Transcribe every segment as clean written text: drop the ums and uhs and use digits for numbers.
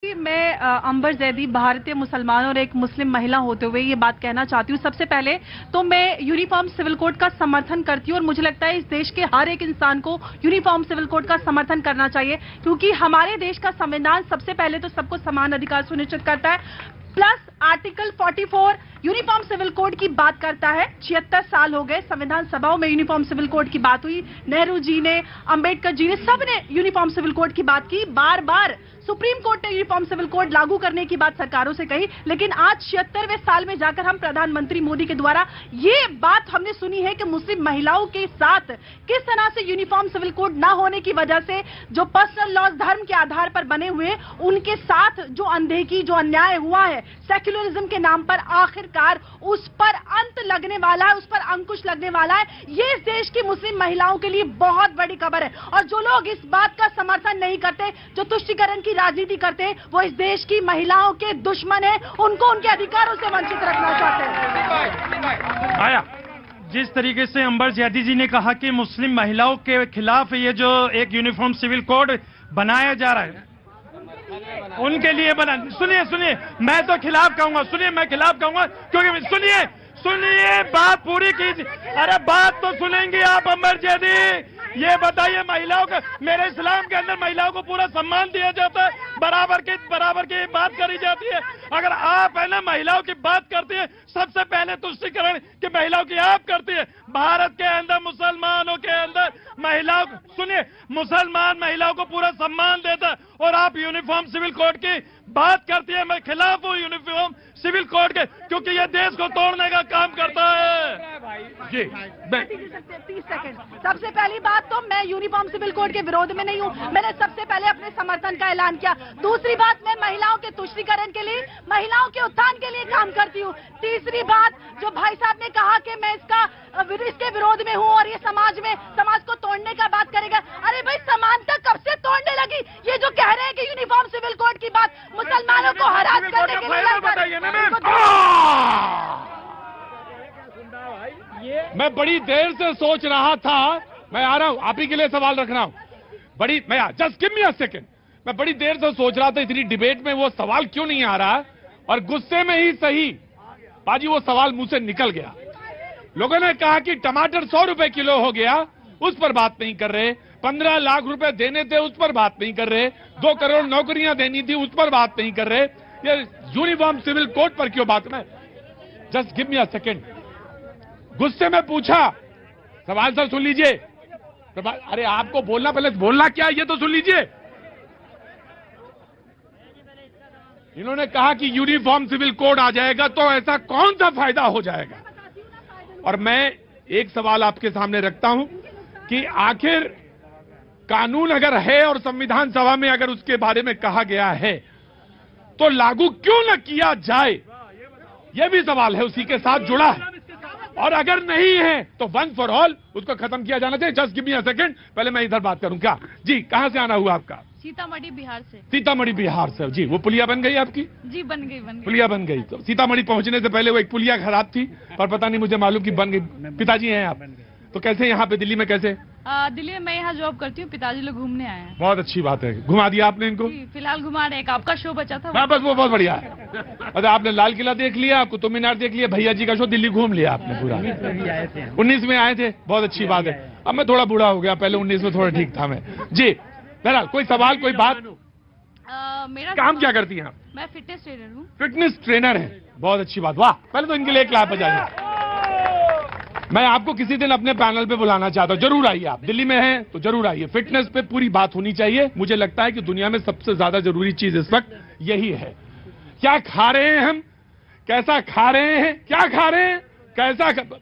मैं अंबर जैदी भारतीय मुसलमान और एक मुस्लिम महिला होते हुए ये बात कहना चाहती हूँ। सबसे पहले तो मैं यूनिफॉर्म सिविल कोड का समर्थन करती हूँ और मुझे लगता है इस देश के हर एक इंसान को यूनिफॉर्म सिविल कोड का समर्थन करना चाहिए, क्योंकि हमारे देश का संविधान सबसे पहले तो सबको समान अधिकार सुनिश्चित करता है। Plus article 44 uniform civil code की बात करता है। 76 साल हो गए संविधान सभाओं में यूनिफॉर्म सिविल कोड की बात हुई, नेहरू जी ने, अंबेडकर जी ने, सबने यूनिफॉर्म सिविल कोड की बात की। बार बार सुप्रीम कोर्ट ने यूनिफॉर्म सिविल कोड लागू करने की बात सरकारों से कही, लेकिन आज 76वें साल में जाकर हम प्रधानमंत्री मोदी के द्वारा ये बात हमने सुनी है कि मुस्लिम महिलाओं के साथ किस तरह से यूनिफॉर्म सिविल कोड ना होने की वजह से जो पर्सनल लॉज धर्म के आधार पर बने हुए, उनके साथ जो अनदेखी, जो अन्याय हुआ है सेक्युलरिज्म के नाम पर, आखिरकार उस पर अंत लगने वाला है, उस पर अंकुश लगने वाला है। ये इस देश की मुस्लिम महिलाओं के लिए बहुत बड़ी खबर है। और जो लोग इस बात का समर्थन नहीं करते, जो तुष्टीकरण की राजनीति करते हैं, वो इस देश की महिलाओं के दुश्मन हैं, उनको उनके अधिकारों से वंचित रखना चाहते हैं। आया जिस तरीके से अंबर जैदी जी ने कहा कि मुस्लिम महिलाओं के खिलाफ ये जो एक यूनिफॉर्म सिविल कोड बनाया जा रहा है, उनके लिए बना, सुनिए, मैं तो खिलाफ कहूंगा, सुनिए, मैं खिलाफ कहूंगा, क्योंकि सुनिए बात पूरी कीजिए। अरे बात तो सुनेंगे आप अंबर जैदी। ये बताइए, महिलाओं का, मेरे इस्लाम के अंदर महिलाओं को पूरा सम्मान दिया जाता है, बराबर की बात करी जाती है। अगर आप है ना महिलाओं की बात करती है, सबसे पहले तुष्टीकरण की महिलाओं की आप करती है। भारत के अंदर मुसलमानों के अंदर महिलाओं, सुनिए, मुसलमान महिलाओं को पूरा सम्मान देता है और आप यूनिफॉर्म सिविल कोड की बात करती है। मैं खिलाफ हूँ यूनिफॉर्म सिविल कोड के, क्योंकि ये देश को तोड़ने का काम करता है। जी 30 सेकंड। सबसे पहली बात तो मैं यूनिफॉर्म सिविल कोड के विरोध में नहीं हूँ, मैंने सबसे पहले अपने समर्थन का ऐलान किया। दूसरी बात, मैं महिलाओं के तुष्टीकरण के लिए, महिलाओं के उत्थान के लिए काम करती हूँ। तीसरी बात, जो भाई साहब ने कहा कि मैं इसके विरोध में हूँ और ये समाज को तोड़ने का बात करेगा। अरे भाई, समानता कब से तोड़ने लगी? ये जो कह रहे हैं कि यूनिफॉर्म सिविल कोड की बात मुसलमानों को हरास करने के लिए, मैं बड़ी देर से सोच रहा था, मैं आ रहा हूं, आप ही के लिए सवाल रख रहा हूं। Just give me a second. मैं बड़ी देर से सोच रहा था इतनी डिबेट में वो सवाल क्यों नहीं आ रहा, और गुस्से में ही सही बाजी वो सवाल मुंह से निकल गया। लोगों ने कहा कि टमाटर 100 रुपए किलो हो गया, उस पर बात नहीं कर रहे। 15 लाख रुपए देने थे, उस पर बात नहीं कर रहे। 2 करोड़ नौकरियां देनी थी, उस पर बात नहीं कर रहे। ये यूनिफॉर्म सिविल कोड पर क्यों बात में? Just give me a second. गुस्से में पूछा, सवाल सर सुन लीजिए। अरे आपको बोलना, पहले बोलना क्या है ये तो सुन लीजिए। इन्होंने कहा कि यूनिफॉर्म सिविल कोड आ जाएगा तो ऐसा कौन सा फायदा हो जाएगा। और मैं एक सवाल आपके सामने रखता हूं कि आखिर कानून अगर है और संविधान सभा में अगर उसके बारे में कहा गया है तो लागू क्यों न किया जाए, यह भी सवाल है, उसी के साथ जुड़ा है। और अगर नहीं है तो वंस फॉर ऑल उसको खत्म किया जाना चाहिए। Just give me a second, पहले मैं इधर बात करूं। क्या जी, कहां से आना हुआ आपका? सीतामढ़ी बिहार से। सीतामढ़ी बिहार से जी। वो पुलिया बन गई आपकी? जी बन गई। पुलिया बन गई। तो सीतामढ़ी पहुंचने से पहले वो एक पुलिया खराब थी, पर पता नहीं, मुझे मालूम कि बन गई। पिताजी हैं आप, तो कैसे यहाँ पे दिल्ली में कैसे? दिल्ली में मैं यहाँ जॉब करती हूँ, पिताजी लोग घूमने आए हैं। बहुत अच्छी बात है, घुमा दिया आपने इनको? फिलहाल घुमा रहे। एक आपका शो बचा था। बस वो बहुत बढ़िया है। अच्छा, आपने लाल किला देख लिया, कुतुब मीनार देख लिया, भैया जी का शो, दिल्ली घूम लिया आपने पूरा। 19 में आए थे, बहुत अच्छी बात है। अब मैं थोड़ा बूढ़ा हो गया, पहले 19 में थोड़ा ठीक था मैं। जी बहरहाल, कोई सवाल, कोई बात? मेरा काम क्या करती हैं आप? मैं फिटनेस ट्रेनर हूँ। फिटनेस ट्रेनर है, बहुत अच्छी बात। वाह, पहले तो इनके लिए क्लैप बजाइए। मैं आपको किसी दिन अपने पैनल पे बुलाना चाहता हूं, जरूर आइए। आप दिल्ली में हैं तो जरूर आइए। फिटनेस पे पूरी बात होनी चाहिए। मुझे लगता है कि दुनिया में सबसे ज्यादा जरूरी चीज इस वक्त यही है। क्या खा रहे हैं हम, कैसा खा रहे हैं, क्या खा रहे हैं,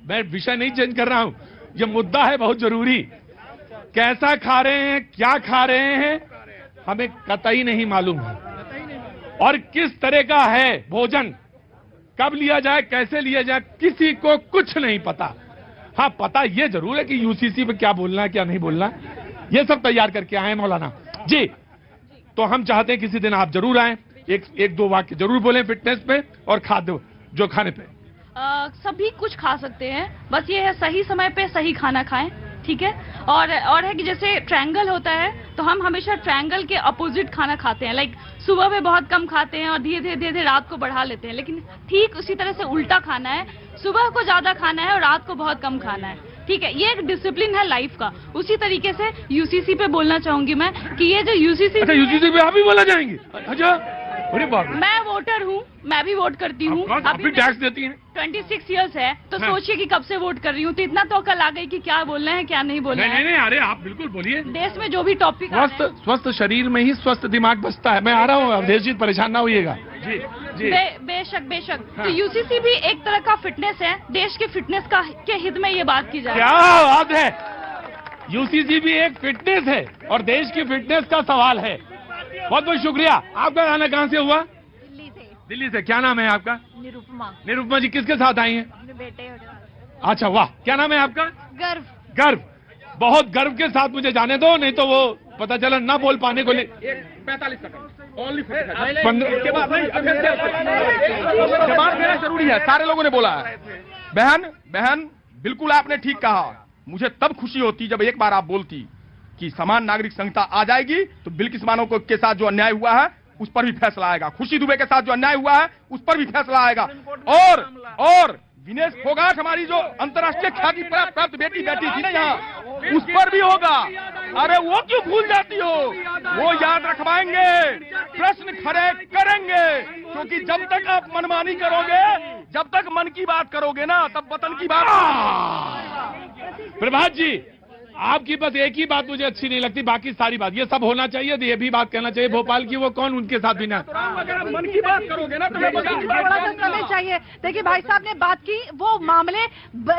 मैं विषय नहीं चेंज कर रहा हूं, यह मुद्दा है बहुत जरूरी। कैसा खा रहे हैं, क्या खा रहे हैं, हमें कतई नहीं मालूम है। और किस तरह का है भोजन, कब लिया जाए, कैसे लिया जाए, किसी को कुछ नहीं पता। हाँ, पता यह जरूर है कि यूसीसी पे क्या बोलना है, क्या नहीं बोलना है, ये सब तैयार करके आए मौलाना जी। तो हम चाहते हैं किसी दिन आप जरूर आए, एक दो वाक्य जरूर बोलें फिटनेस पे और खाद्य जो खाने पे। सभी कुछ खा सकते हैं, बस ये है सही समय पे सही खाना खाएं। ठीक है। और है कि जैसे ट्रायंगल होता है तो हम हमेशा ट्रायंगल के अपोजिट खाना खाते हैं, लाइक सुबह में बहुत कम खाते हैं और धीरे धीरे रात को बढ़ा लेते हैं, लेकिन ठीक उसी तरह से उल्टा खाना है, सुबह को ज्यादा खाना है और रात को बहुत कम खाना है, ठीक है। ये एक डिसिप्लिन है लाइफ का। उसी तरीके से यूसीसी पे बोलना चाहूंगी मैं कि ये जो यूसीसी, अच्छा यूसीसी पे आप भी बोला जाएंगे? अच्छा, अरे बाप रे। मैं वोटर हूँ, मैं भी वोट करती हूँ, आप भी टैक्स देती हैं? 26 इयर्स है तो हाँ। सोचिए कि कब से वोट कर रही हूँ, तो इतना तो अकल आ गई कि क्या बोलना है क्या नहीं बोलना है। नहीं, अरे आप बिल्कुल बोलिए। देश में जो भी टॉपिक स्वस्थ शरीर में ही स्वस्थ दिमाग बसता है। मैं आ रहा हूँ अवधेश जी, परेशान ना होइएगा जी जी। बेशक हाँ। तो यूसीसी भी एक तरह का फिटनेस है, देश के फिटनेस का के हित में ये बात की जाए। क्या बात है, यूसीसी भी एक फिटनेस है और देश की फिटनेस का सवाल है। बहुत बहुत शुक्रिया। आपका आना कहाँ से हुआ? दिल्ली से। क्या नाम है आपका? निरुपमा। निरुपमा जी किसके साथ आई हैं? अपने बेटे। अच्छा वाह, क्या नाम है आपका? गर्व। गर्व, बहुत गर्व के साथ मुझे जाने दो, नहीं तो वो पता चला ना बोल पाने को ले। 45 सेकंड ओनली, 15 के बाद जवाब देना जरूरी है, सारे लोगों ने बोला है। बहन बिल्कुल आपने ठीक कहा। मुझे तब खुशी होती जब एक बार आप बोलती कि समान नागरिक संहिता आ जाएगी तो बिल्किस मानव के साथ जो अन्याय हुआ है उस पर भी फैसला आएगा, खुशी दुबे के साथ जो अन्याय हुआ है उस पर भी फैसला आएगा, और विनेश फोगाट हमारी जो अंतर्राष्ट्रीय ख्याति प्राप्त बेटी थी ना यहाँ, उस पर भी होगा। अरे वो क्यों भूल जाती हो? वो याद रखवाएंगे, प्रश्न खड़े करेंगे, क्योंकि जब तक आप मनमानी करोगे, जब तक मन की बात करोगे ना, तब वतन की बात। प्रभात जी, आपकी बस एक ही बात मुझे अच्छी नहीं लगती, बाकी सारी बात ये सब होना चाहिए, ये भी बात कहना चाहिए। भोपाल की वो कौन, उनके साथ भी ना अगर आप मन की बात करोगे ना तो बड़ा समय चाहिए। देखिए भाई साहब ने बात की, वो मामले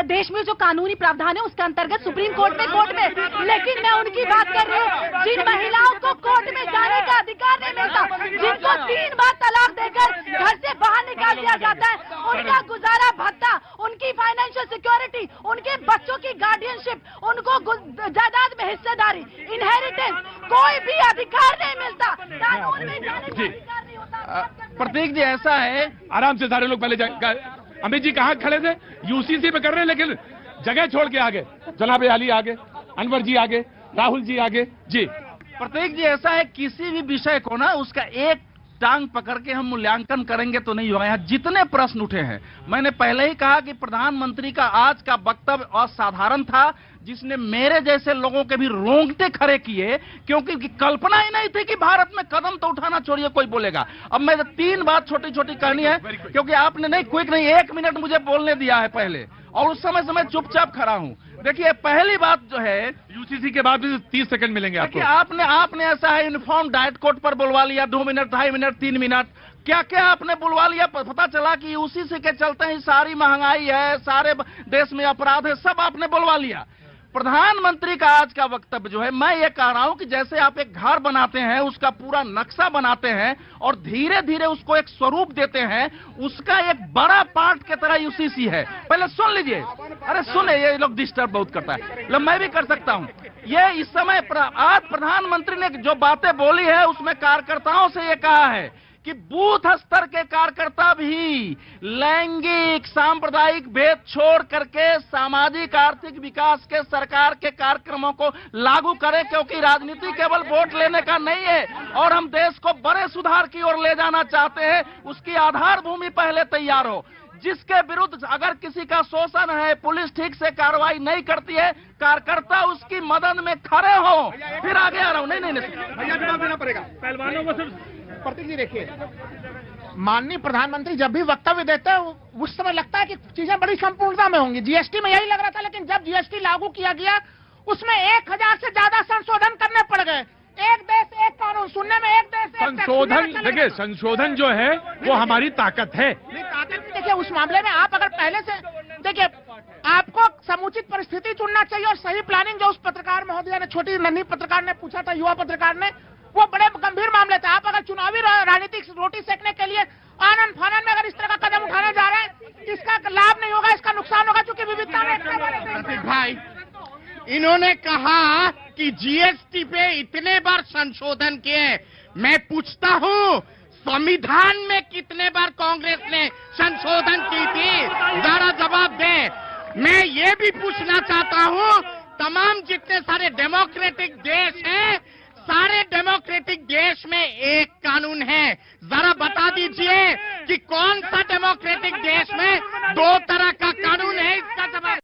देश में जो कानूनी प्रावधान है उसके अंतर्गत सुप्रीम कोर्ट में, लेकिन मैं उनकी बात कर रही हूँ जिन महिलाओं को कोर्ट में जाने का अधिकार नहीं मिलता, जिनको 3 बार तलाक देकर घर से बाहर निकाल दिया जाता है, उनका गुजारा भत्ता, उनकी फाइनेंशियल सिक्योरिटी, उनके बच्चों की गार्डियनशिप, उनको जायदाद में हिस्सेदारी, इनहेरिटेंस, कोई भी अधिकार नहीं मिलता, कानून में जाने का अधिकार नहीं होता। प्रतीक जी ऐसा है, आराम से सारे लोग पहले जाए। अमित जी कहाँ खड़े थे? यूसीसी पे कर रहे हैं, लेकिन जगह छोड़ के आगे। जनाब अली आगे, अनवर जी आगे, राहुल जी आगे जी। प्रतीक जी ऐसा है, किसी भी विषय को ना उसका एक टांग पकड़ के हम मूल्यांकन करेंगे तो नहीं होगा। यहाँ जितने प्रश्न उठे हैं, मैंने पहले ही कहा कि प्रधानमंत्री का आज का वक्तव्य असाधारण था, जिसने मेरे जैसे लोगों के भी रोंगटे खड़े किए, क्योंकि कल्पना ही नहीं थी कि भारत में कदम तो उठाना छोड़िए कोई बोलेगा। अब मैं 3 बात छोटी छोटी कहनी है, क्योंकि आपने नहीं क्विक नहीं 1 मिनट मुझे बोलने दिया है पहले, और उस समय से मैं चुपचाप खड़ा हूं। देखिए पहली बात जो है, यूसीसी के बाद भी 30 सेकंड मिलेंगे आपको। आपने ऐसा है यूनिफॉर्म डाइट कोड पर बुलवा लिया 2 मिनट, 2.5 मिनट, 3 मिनट, क्या क्या आपने बुलवा लिया। पता चला कि यूसीसी के चलते ही सारी महंगाई है, सारे देश में अपराध है, सब आपने बुलवा लिया। प्रधानमंत्री का आज का वक्तव्य जो है, मैं ये कह रहा हूं कि जैसे आप एक घर बनाते हैं, उसका पूरा नक्शा बनाते हैं और धीरे धीरे उसको एक स्वरूप देते हैं, उसका एक बड़ा पार्ट की तरह यूसीसी है। पहले सुन लीजिए, अरे सुने, ये लोग डिस्टर्ब बहुत करता है, मैं भी कर सकता हूं। ये इस समय आज प्रधानमंत्री ने जो बातें बोली है उसमें कार्यकर्ताओं से ये कहा है कि बूथ स्तर के कार्यकर्ता भी लैंगिक सांप्रदायिक भेद छोड़ करके सामाजिक आर्थिक विकास के सरकार के कार्यक्रमों को लागू करें, क्योंकि राजनीति केवल वोट लेने का नहीं है और हम देश को बड़े सुधार की ओर ले जाना चाहते हैं। उसकी आधार भूमि पहले तैयार हो। जिसके विरुद्ध अगर किसी का शोषण है, पुलिस ठीक से कार्रवाई नहीं करती है, कार्यकर्ता उसकी मदद में खड़े हो। फिर आगे आ रहा हूं। नहीं भैया जवाब देना पड़ेगा पहलवानों को सिर्फ। प्रतीक जी देखिए, माननीय प्रधानमंत्री जब भी वक्तव्य देते हैं उस समय लगता है कि चीजें बड़ी संपूर्णता में होंगी। जीएसटी में यही लग रहा था, लेकिन जब जीएसटी लागू किया गया उसमें 1000 से ज्यादा संशोधन करने पड़ गए। एक देश एक कानून, सुनने में एक देश एक संशोधन। देखिए संशोधन जो है वो हमारी ताकत है। ताकत देखिए, उस मामले में आप अगर पहले से देखिए, आपको समुचित परिस्थिति चुनना चाहिए और सही प्लानिंग। जो उस पत्रकार महोदय ने, छोटी नन्ही पत्रकार ने पूछा था, युवा पत्रकार ने, वो बड़े गंभीर मामले थे। आप अगर चुनावी राजनीतिक रोटी सेकने के लिए आनंद फानन में अगर इस तरह का कदम उठाने जा रहे हैं, इसका लाभ नहीं होगा, इसका नुकसान होगा, क्योंकि विविधता में। भाई इन्होंने कहा कि जीएसटी पे इतने बार संशोधन किए। मैं पूछता हूं, संविधान में कितने बार कांग्रेस ने संशोधन की थी? जरा जवाब दें। मैं ये भी पूछना चाहता हूं तमाम जितने सारे डेमोक्रेटिक देश हैं, सारे डेमोक्रेटिक देश में एक कानून है। जरा बता दीजिए कि कौन सा डेमोक्रेटिक